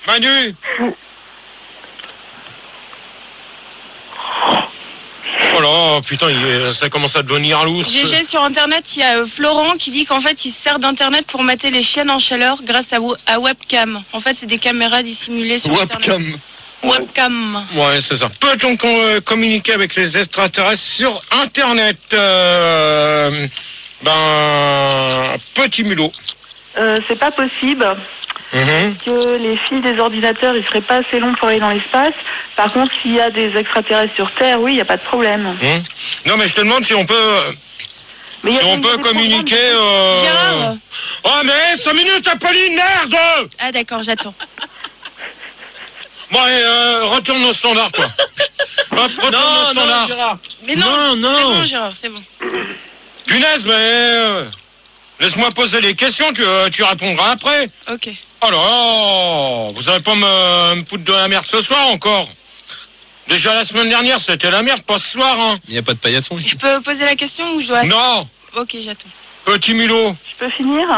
Manu. Oh là, putain, ça commence à devenir lourd. GG, sur internet, il y a Florent qui dit qu'en fait il se sert d'internet pour mater les chiennes en chaleur grâce à webcam. En fait, c'est des caméras dissimulées sur internet. Webcam. Ouais, c'est ça. Peut-on communiquer avec les extraterrestres sur internet? Petit mulot. C'est pas possible. Que les fils des ordinateurs, ils seraient pas assez longs pour aller dans l'espace. Par contre, s'il y a des extraterrestres sur Terre, oui, il n'y a pas de problème. Non, mais je te demande si on peut... Mais si on peut communiquer... Gérard. Oh, mais 5 minutes, Apolline, merde. Ah d'accord, j'attends. Bon, allez, retourne au standard, quoi. Hop, retourne au standard. Gérard. Mais non, c'est bon, Gérard, c'est bon. Punaise, mais... laisse-moi poser les questions, tu répondras après. Ok. Oh là là, vous allez pas me foutre de la merde ce soir encore. Déjà la semaine dernière, c'était la merde, pas ce soir, hein. Il n'y a pas de paillasson ici. Je peux poser la question ou je dois... Non. Ok, j'attends. Petit mulot. Je peux finir?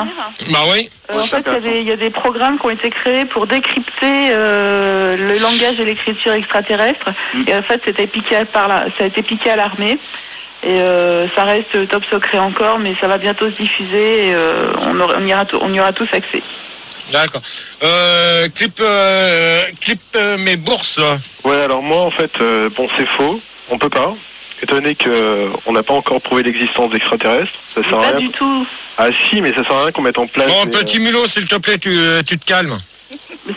Bah oui. En fait, il y a des programmes qui ont été créés pour décrypter le langage et l'écriture extraterrestre. Et en fait, ça a été piqué à l'armée. Et ça reste top secret encore, mais ça va bientôt se diffuser et on y aura tous accès. D'accord. Clip mes bourses. Ouais, alors moi en fait, bon c'est faux, on peut pas. Étant donné qu'on n'a pas encore prouvé l'existence d'extraterrestres, ça sert à rien. Pas du tout. Ah si, mais ça sert à rien qu'on mette en place. Bon, petit mulot, s'il te plaît, tu te calmes.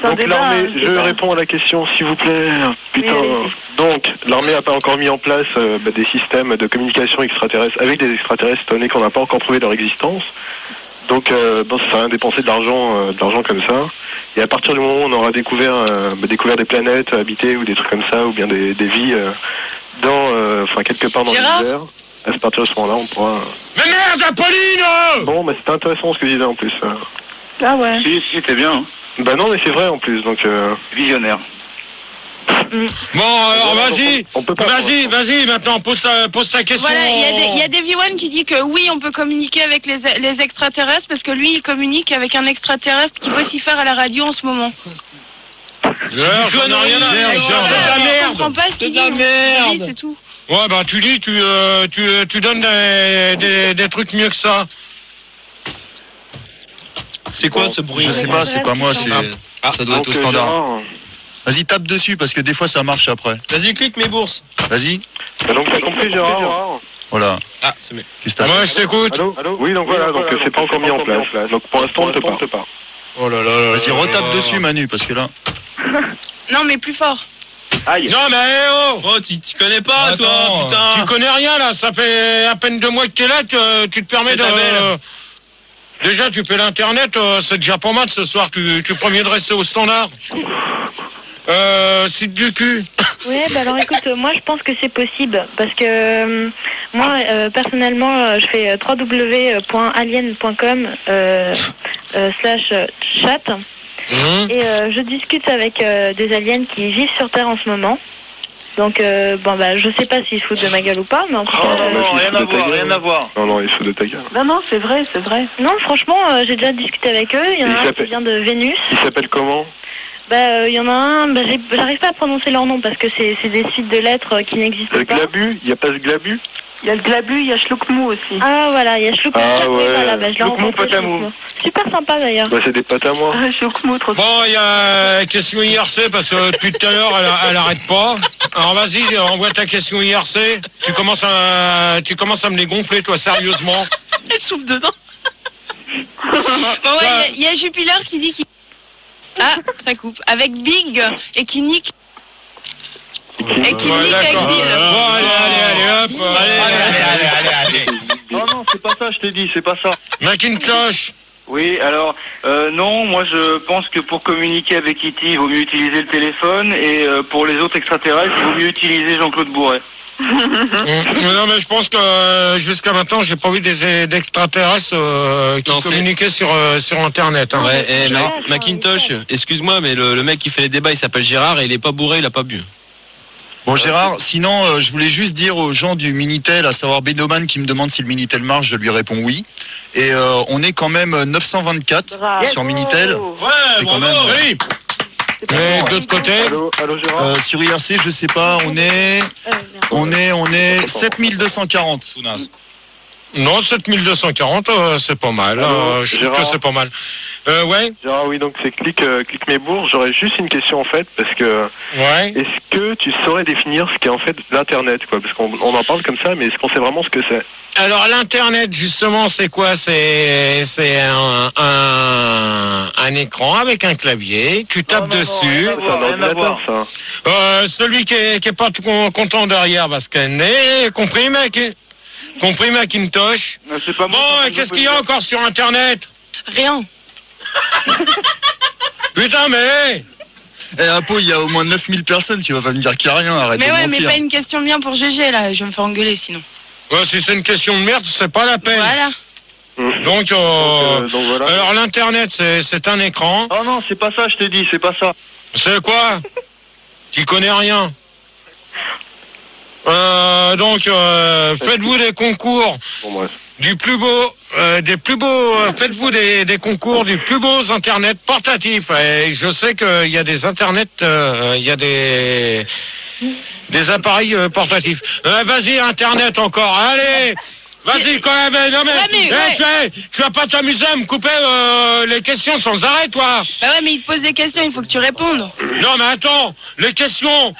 Donc l'armée, je réponds à la question s'il vous plaît. Putain. Oui. Donc l'armée n'a pas encore mis en place des systèmes de communication extraterrestres avec des extraterrestres, étant donné qu'on n'a pas encore prouvé leur existence. Donc bon, ça sert à rien de dépenser de l'argent comme ça. Et à partir du moment où on aura découvert des planètes habitées ou des trucs comme ça, ou bien des vies quelque part dans l'univers, à partir de ce moment-là, on pourra... Mais merde, Apolline! Bon, c'était intéressant ce que je disais en plus. Ah ouais. Si, c'était bien. Hein. Bah non, mais c'est vrai en plus, donc... Visionnaire. Bon, alors vas-y, maintenant, pose ta question. Voilà, il y a Davy One qui dit que oui, on peut communiquer avec les extraterrestres parce que lui, il communique avec un extraterrestre qui vocifère à la radio en ce moment. J'en ai rien à dire, Je comprends pas ce qu'il dit. Oui, c'est tout. Ouais, bah tu dis, tu donnes des trucs mieux que ça. C'est quoi ce bruit? Je sais pas, c'est pas moi, ça doit être au standard. Vas-y, tape dessus parce que des fois ça marche après. Vas-y, clique mes bourses. Vas-y. Bah donc t'as compris, Gérard? Voilà. Ah, c'est mieux. Moi, je t'écoute. Allô? Oui, donc voilà, donc c'est pas encore mis en place. Donc pour l'instant, on ne peut pas. Oh là là. Vas-y, retape dessus, Manu, parce que là... Non, mais plus fort. Aïe. Non, mais oh, tu connais pas, toi, putain. Tu connais rien, là. Ça fait à peine 2 mois que t'es là, tu te permets de... Déjà, tu fais l'internet, c'est déjà pas mal ce soir. Tu promets de rester au standard. Site du cul. Oui, bah alors écoute, moi je pense que c'est possible parce que moi personnellement je fais www.alien.com /chat et je discute avec des aliens qui vivent sur Terre en ce moment. Donc je sais pas s'ils se foutent de ma gueule ou pas, mais en tout cas... rien à voir. Non, ils se foutent de ta gueule. Non, c'est vrai. Non, franchement, j'ai déjà discuté avec eux. Il y en a un qui vient de Vénus. Il s'appelle comment? Il y en a un, j'arrive pas à prononcer leur nom parce que c'est des sites de lettres qui n'existent pas. Le Glabu? Il n'y a pas ce Glabu? Il y a le Glabu, il y a Schloukmou aussi. Ah voilà, il y a Schloukmou. Ah ouais. Voilà, je l'ai rencontré. Super sympa d'ailleurs. Bah c'est des potes à moi. Schloukmou, trop. Bon, il y a question IRC parce que depuis tout à l'heure elle arrête pas. Alors vas-y, envoie ta question IRC. Tu commences à me les gonfler toi sérieusement. Elle souffle dedans. Bon ouais, il y a Jupiler qui dit qu'il... Ah, ça coupe. Avec Big et qui nique. Et qui nique avec Bill. Bon, allez, hop. Allez. Non, c'est pas ça, je t'ai dit, c'est pas ça. Macintosh. Oui, alors, non, moi je pense que pour communiquer avec E.T., il vaut mieux utiliser le téléphone, et pour les autres extraterrestres, il vaut mieux utiliser Jean-Claude Bourret. Non, mais je pense que jusqu'à maintenant, j'ai pas vu d'extraterrestres qui communiquaient sur Internet. Hein. Ouais, Macintosh, excuse-moi, mais le mec qui fait les débats, il s'appelle Gérard et il est pas bourré, il a pas bu. Bon Gérard, sinon je voulais juste dire aux gens du Minitel, à savoir Benoman qui me demande si le Minitel marche, je lui réponds oui. Et on est quand même 924 sur Minitel. Ouais, c'est quand même. Oui. Et de l'autre côté, allô Gérard. Sur IRC, je sais pas, on est 7240. Non, 7240, c'est pas mal. Je trouve que c'est pas mal. Ouais. Gérard, oui, donc c'est clique mes bourses. J'aurais juste une question en fait, parce que est-ce que tu saurais définir ce qu'est en fait l'internet, quoi? Parce qu'on en parle comme ça, mais est-ce qu'on sait vraiment ce que c'est? Alors l'internet, justement, c'est quoi? C'est un écran avec un clavier. Tu tapes dessus. C'est un ordinateur, ça. Celui qui est pas tout content derrière va scanner. Compris, mec? Compris, Macintosh? Pas bon, qu'est-ce qu'il y a encore sur Internet? Rien. Putain, mais... Apo, il y a au moins 9000 personnes, tu vas pas me dire qu'il n'y a rien, arrête Mais de ouais, mentir. mais pas une question bien pour GG, là. Je vais me faire engueuler, sinon. Ouais, si c'est une question de merde, c'est pas la peine. Voilà. Donc voilà. Alors l'Internet, c'est un écran. Oh non, c'est pas ça, je te dis, c'est pas ça. C'est quoi? Tu connais rien. Faites-vous des concours du plus beau, faites-vous des concours du plus beau Internet portatif. Et je sais qu'il y a des Internets, il y a des appareils portatifs. Vas-y, Internet encore, allez. Vas-y quand même, non mais, tu vas pas t'amuser à me couper les questions sans arrêt, toi. Bah ouais, mais il te pose des questions, il faut que tu répondes. Non mais attends, les questions,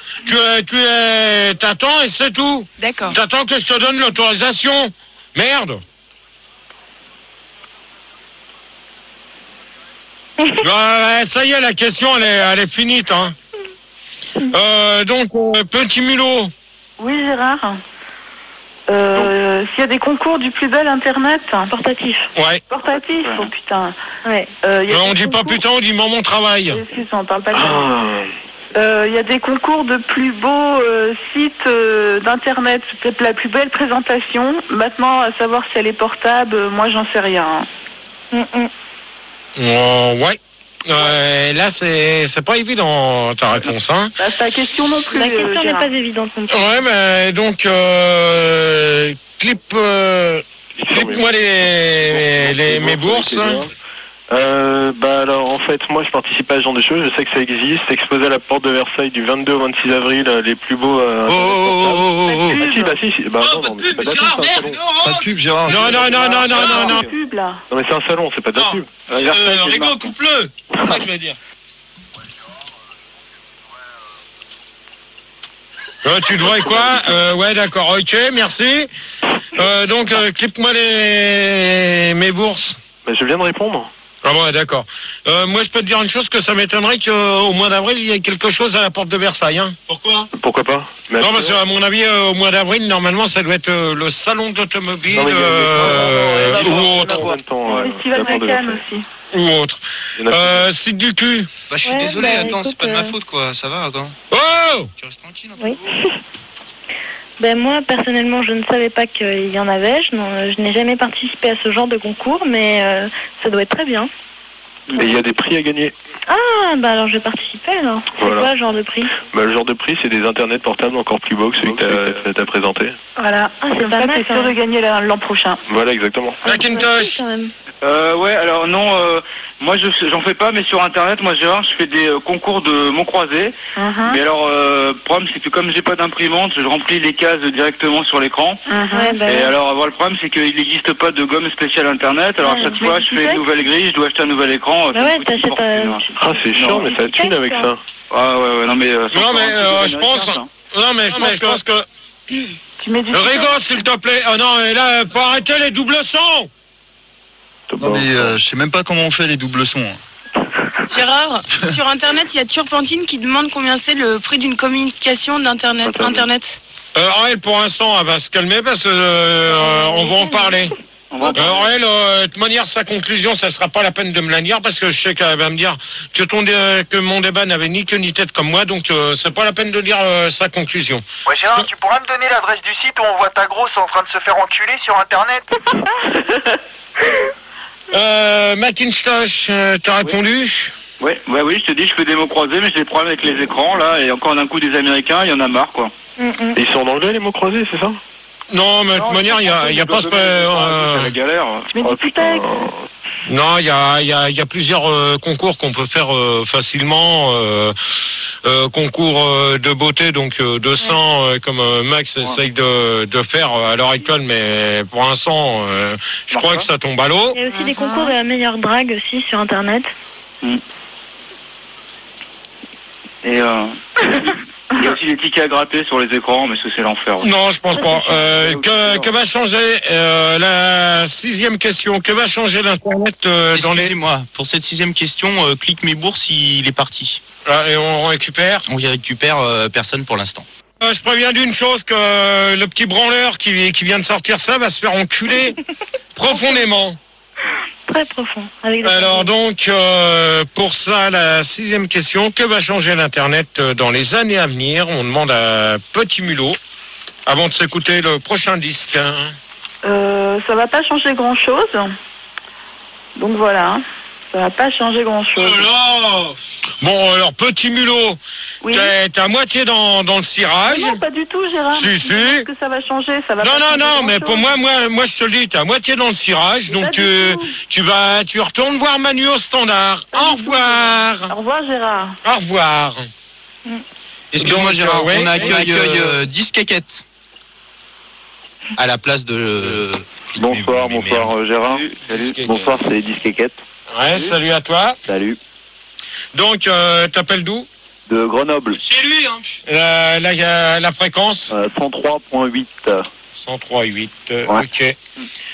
t'attends et c'est tout. D'accord. T'attends que je te donne l'autorisation. Merde. Ça y est, la question elle est finie, hein. Donc petit mulot. Oui, Gérard. S'il y a des concours du plus bel Internet portatif. Ouais. Portatif, oh putain. Ouais. On dit pas putain, on dit mon travail. Excuse-moi, on parle pas de ça. Il y a des concours de plus beaux sites d'Internet, peut-être la plus belle présentation. Maintenant, à savoir si elle est portable, moi j'en sais rien. Ouais. Là, c'est pas évident ta réponse, hein. Bah, ta question non plus. La question n'est Gérard. pas évidente non plus. Ouais, mais donc clip-moi mes bourses. Bah alors en fait moi je participe à ce genre de choses, je sais que ça existe, c'est exposé à la porte de Versailles du 22 au 26 avril, les plus beaux Oh. bah non, mais c'est pas de la pub, c'est un salon. Pas de pub, Gérard. Non. Pub, là. Non mais c'est un salon, c'est pas de la pub. Rigo, coupe-le. C'est ça que je vais dire. Tu devrais quoi? Ouais, d'accord, ok, merci. Donc clip-moi mes bourses. Bah je viens de répondre. Ah bon, d'accord. Moi, je peux te dire une chose, que ça m'étonnerait qu'au mois d'avril, il y ait quelque chose à la porte de Versailles. Hein. Pourquoi? Pourquoi pas? Mais non, parce qu'à mon avis, au mois d'avril, normalement, ça doit être le salon d'automobile ou autre. Festival de Cannes aussi. Ou autre. Site du cul. Bah, je suis désolé, attends, c'est pas de ma faute, quoi. Ça va, attends. Oh! Tu restes tranquille, un peu. Oui. Ben moi, personnellement, je ne savais pas qu'il y en avait. Je n'ai jamais participé à ce genre de concours, mais ça doit être très bien. Et il y a des prix à gagner. Ah, bah alors je vais participer alors. C'est quoi le genre de prix? Bah le genre de prix, c'est des internets portables encore plus beaux que celui que t'as présenté. Voilà. Ah, c'est pas mal. C'est sûr de gagner l'an prochain. Voilà, exactement. Macintosh. Ouais, alors non, moi j'en fais pas, mais sur Internet, moi Gérard, je fais des concours de mots croisés. Mais alors, le problème c'est que comme j'ai pas d'imprimante, je remplis les cases directement sur l'écran. Et alors, le problème c'est qu'il n'existe pas de gomme spéciale Internet. Alors à chaque fois, je fais une nouvelle grille, je dois acheter un nouvel écran. Ah, c'est chiant, mais ça thune avec ça. Ah ouais, non mais... je pense... Non mais je pense que... Rigo, s'il te plaît. Oh non, mais là, faut arrêter les doubles sons. Non mais je sais même pas comment on fait les doubles sons. Gérard, sur Internet, il y a Turpentine qui demande combien c'est le prix d'une communication d'Internet. Elle, pour l'instant, elle va se calmer parce que on va en parler. Elle, de toute manière, sa conclusion, ça sera pas la peine de me la dire parce que je sais qu'elle va me dire que mon débat n'avait ni queue ni tête comme moi, donc c'est pas la peine de dire sa conclusion. Ouais, Gérard, tu pourras me donner l'adresse du site où on voit ta grosse en train de se faire enculer sur Internet? Macintosh, t'as répondu? Oui, je te dis, je fais des mots croisés, mais j'ai des problèmes avec les écrans, là, et encore d'un coup des Américains, il y en a marre, quoi. Ils sont en anglais, les mots croisés, c'est ça? Non, mais de toute manière, il y a pas ce... C'est la galère. Non, il y a plusieurs concours qu'on peut faire facilement. Concours de beauté, donc 200 comme Max essaye de faire à l'heure actuelle, mais pour l'instant, je crois que ça tombe à l'eau. Il y a aussi des concours de la meilleure drague aussi sur Internet. Et il y a aussi des tickets à gratter sur les écrans, mais c'est l'enfer. Non, je pense pas. Que va changer la 6e question? Que va changer l'Internet dans les... Excusez-moi, pour cette 6e question, clique mes bourses, il est parti. Et on récupère? On y récupère personne pour l'instant. Je préviens d'une chose, que le petit branleur qui vient de sortir ça va se faire enculer profondément. Très profond. Alors donc, pour ça, la 6e question, que va changer l'Internet dans les années à venir? On demande à Petit Mulot, avant de s'écouter le prochain disque. Ça va pas changer grand-chose. Donc voilà, ça va pas changer grand-chose. Bon, alors, Petit Mulot, t'es à moitié dans le cirage. Non, pas du tout, Gérard. Si. Est-ce que ça va changer? Ça va Non, mais pour moi, je te le dis, t'es à moitié dans le cirage, donc tu retournes voir Manu au standard. Au revoir. Au revoir, Gérard. Au revoir. Excuse-moi, Gérard, oui, on accueille Disquequette à la place de... Bonsoir Gérard. Salut. Bonsoir, c'est Disquequette. Ouais, salut à toi. Salut. Donc, t'appelles d'où? De Grenoble. Chez lui, hein. La fréquence 103.8. 103.8, ok.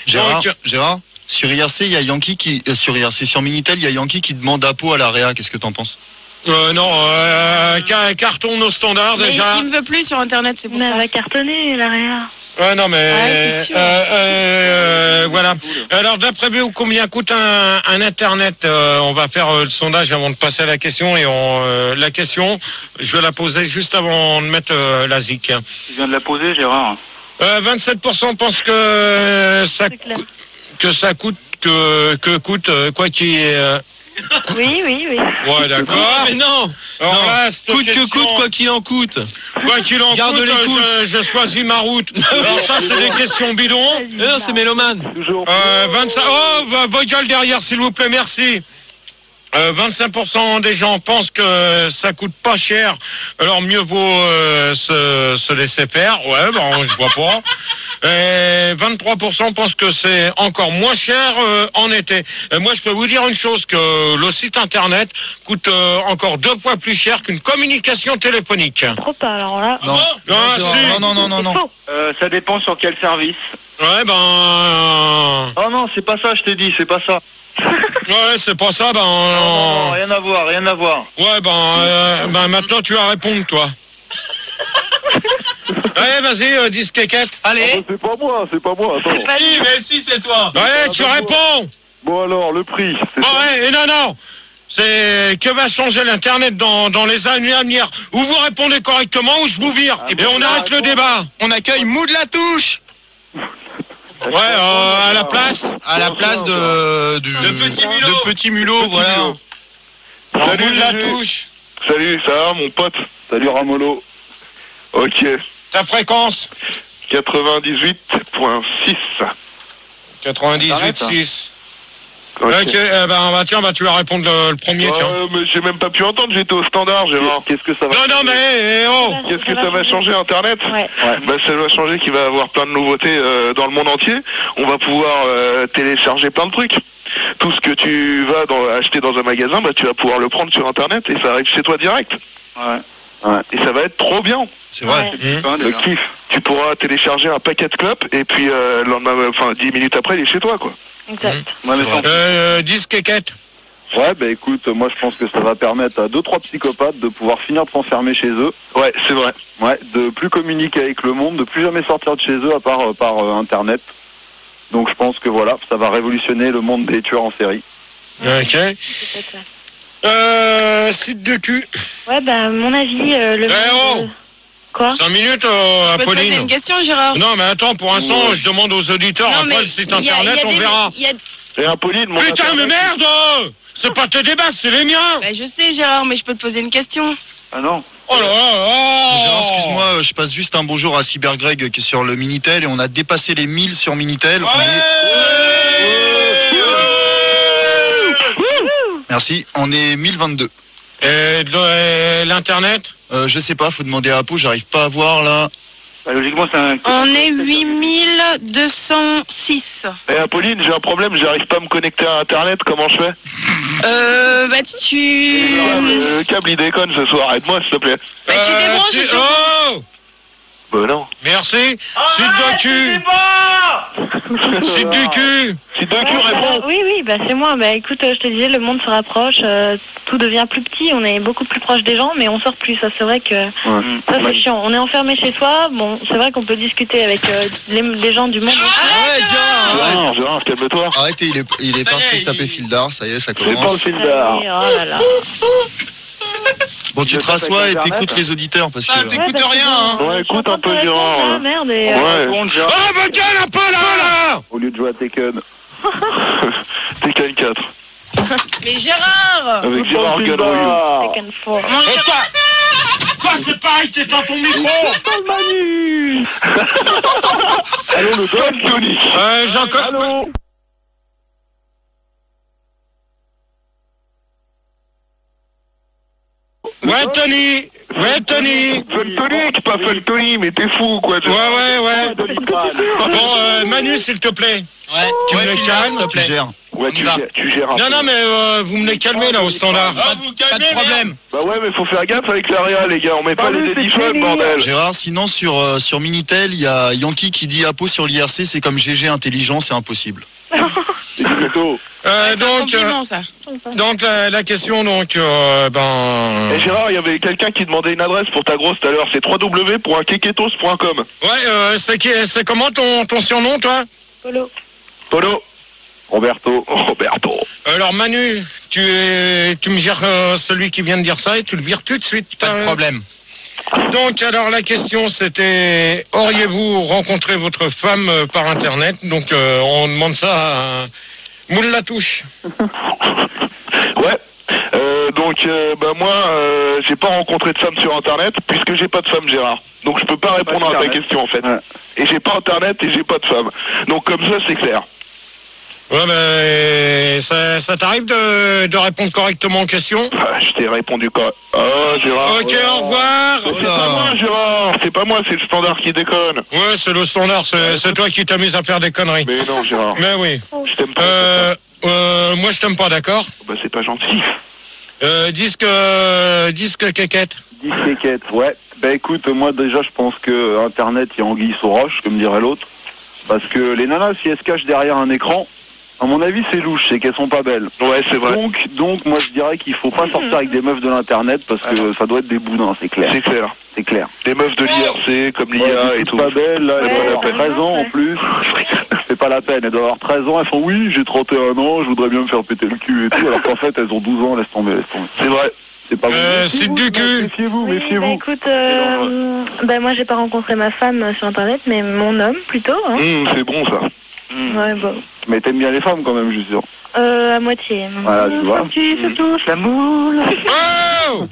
Gérard, sur IRC, il y a Yankee qui... sur IRC, sur Minitel, il y a Yankee qui demande à à la réa. Qu'est-ce que t'en penses? Non, carton au standard Mais déjà. il me veut plus sur Internet, c'est pour ça. Elle va cartonner, la réa. Ouais, non, mais c'est sûr. voilà. Alors, d'après vous, combien coûte un Internet? On va faire le sondage avant de passer à la question. Et la question, je vais la poser juste avant de mettre la ZIC. Tu viens de la poser, Gérard? 27% pensent que ça coûte, quoi qu'il y ait... Oui. Ouais, d'accord. Mais non. Alors là, coûte que coûte, quoi qu'il en coûte. Quoi qu'il en Garde coûte, les je choisis ma route. Alors ça, c'est des questions bidons. Non, c'est mélomane. 25... Oh, votre gueule derrière, s'il vous plaît, merci. 25% des gens pensent que ça coûte pas cher, alors mieux vaut se laisser faire. Ouais, je vois pas. Et 23% pensent que c'est encore moins cher en été. Et moi, je peux vous dire une chose, que le site internet coûte encore 2 fois plus cher qu'une communication téléphonique. Trop pas, alors là. Non. Non. Ça dépend sur quel service. Ouais, Oh non, c'est pas ça, je t'ai dit, c'est pas ça. Ouais, c'est pas ça, Non, rien à voir. Ouais, maintenant tu vas répondre, toi. Allez, vas-y, Disquequette. Allez. C'est pas moi, attends. Mais si, c'est toi. Ouais, tu réponds. Bon alors, le prix. Ouais, et non. C'est que va changer l'Internet dans les années à venir. Ou vous répondez correctement ou je vous vire. Et on arrête le débat. On accueille Mou de la Touche. Ouais, à la place de Petit Mulot, voilà. Salut, de la Touche. Salut, ça va, mon pote? Salut Ramolo. Ok. Ta fréquence? 98.6. 98.6. Ok, tiens, tu vas répondre le premier, tiens. Mais j'ai même pas pu entendre, j'étais au standard, Gérard. Qu'est-ce que ça va Non, mais, Qu'est-ce que ça va changer Internet? Ouais. Ça va changer qu'il va y avoir plein de nouveautés dans le monde entier. On va pouvoir télécharger plein de trucs. Tout ce que tu vas acheter dans un magasin, tu vas pouvoir le prendre sur Internet et ça arrive chez toi direct. Ouais. Et ça va être trop bien. C'est vrai. Le kiff. Tu pourras télécharger un paquet de clopes et puis le lendemain, 10 minutes après, il est chez toi, quoi. Exact. Disquequette. Ouais, écoute, moi je pense que ça va permettre à 2-3 psychopathes de pouvoir finir de s'enfermer chez eux. Ouais, c'est vrai. Ouais, de plus communiquer avec le monde, de plus jamais sortir de chez eux à part par Internet. Donc je pense que voilà, ça va révolutionner le monde des tueurs en série. Ok. Site de cul. Ouais, bah, à mon avis, le... Quoi 5 minutes, Je peux te poser Apolline. une question, Gérard? Non, mais attends, pour l'instant, je demande aux auditeurs, Non, après mais le site il y a- internet, il y a on des- verra. il y a- Et Apolline, mon Putain, mais internet- merde! C'est pas tes débats, c'est les miens! Bah, je sais, Gérard, mais je peux te poser une question. Ah non. Oh là là là. Gérard, excuse-moi, je passe juste un bonjour à Cybergreg qui est sur le Minitel et on a dépassé les 1000 sur Minitel. Merci, on est 1022. Et l'internet Je sais pas, faut demander à Apo, j'arrive pas à voir là. Bah, logiquement, c'est un... On est 8206. Et Apolline, j'ai un problème, j'arrive pas à me connecter à internet, comment je fais? Bah, tu... Le câble il déconne ce soir, aide-moi s'il te plaît. Bah, tu débranches et tu... Oh bah non. Merci. Site de cul. Site du cul. Site de cul, réponds. Oui, bah c'est moi. Bah écoute, je te disais, le monde se rapproche, tout devient plus petit, on est beaucoup plus proche des gens, mais on sort plus. Ça, c'est vrai que ça, c'est chiant. On est enfermé chez soi. Bon, c'est vrai qu'on peut discuter avec les gens du monde. Gérard, calme-toi. Arrêtez, il est parti de taper fil d'art, ça y est, ça commence. C'est pas le fil d'art. Oh là là. Bon, tu te rassois et t'écoutes les auditeurs parce que... T'écoutes rien, hein. Ouais, écoute un peu Gérard. Ah merde. Et, Ouais. Ah, bah, gueule un peu là. Au lieu de jouer à Tekken. Tekken 4. Mais Gérard! Avec Gérard Galrouillou. Tekken 4. Et toi c'est pareil, t'es dans ton micro. Allô, le Don Tony. Jean-Claude. Ouais, Tony. Tony, pas Tony, mais t'es fou, quoi. Ouais. Bon, Manu, s'il te plaît. Ouais, Tu me les calmes, s'il te plaît. Ouais, tu gères un peu. Non, mais vous me les calmez là au standard. Pas de problème. Bah ouais, mais faut faire gaffe avec l'ARIA, les gars. On met pas les éditions, bordel. Gérard, sinon sur Minitel, il y a Yankee qui dit Apo sur l'IRC, c'est comme GG intelligent, c'est impossible. Donc la question Et Gérard, il y avait quelqu'un qui demandait une adresse pour ta grosse tout à l'heure, c'est www.keketos.com. Ouais, c'est comment ton surnom, toi? Polo. Roberto. Alors Manu, tu me gères celui qui vient de dire ça et tu le vires tout de suite. Pas de problème. Donc alors la question c'était, auriez-vous rencontré votre femme par internet? Donc on demande ça à Moule la touche. Ouais. Donc bah moi j'ai pas rencontré de femme sur internet puisque j'ai pas de femme, Gérard. Donc je peux pas répondre à ta question en fait. Ouais. Et j'ai pas internet et j'ai pas de femme. Donc comme ça c'est clair. Ouais, mais ça t'arrive de répondre correctement aux questions? Je t'ai répondu quoi? Oh, Gérard. Ok, au revoir. C'est pas moi, Gérard. C'est pas moi, c'est le standard qui déconne. Ouais, c'est le standard. C'est toi qui t'amuses à faire des conneries. Mais non, Gérard. Mais oui. Je t'aime pas. Moi, je t'aime pas, d'accord? Bah, c'est pas gentil. Disque quéquette. Disque quéquette, ouais. Bah écoute, moi déjà, je pense que Internet, il y a anguille sous roche, comme dirait l'autre. Parce que les nanas, si elles se cachent derrière un écran, à mon avis, c'est louche, c'est qu'elles sont pas belles. Ouais, c'est vrai. Donc, moi, je dirais qu'il faut pas sortir avec des meufs de l'internet parce que ça doit être des boudins, c'est clair. C'est clair. Des meufs de l'IRC, comme l'IA et tout. Pas belles, là, elles doivent avoir 13 ans en plus. C'est pas la peine, elles doivent avoir 13 ans, elles font oui, j'ai 31 ans, je voudrais bien me faire péter le cul et tout, alors qu'en fait, elles ont 12 ans, laisse tomber. C'est vrai. C'est pas bon. Site du cul. Méfiez-vous. Bah écoute, bah moi j'ai pas rencontré ma femme sur internet, mais mon homme plutôt. Hein. C'est bon ça. Ouais, bon. Mais t'aimes bien les femmes quand même, je suis sûr. À moitié. Voilà, tu vois. Tu se touches la moule. Oh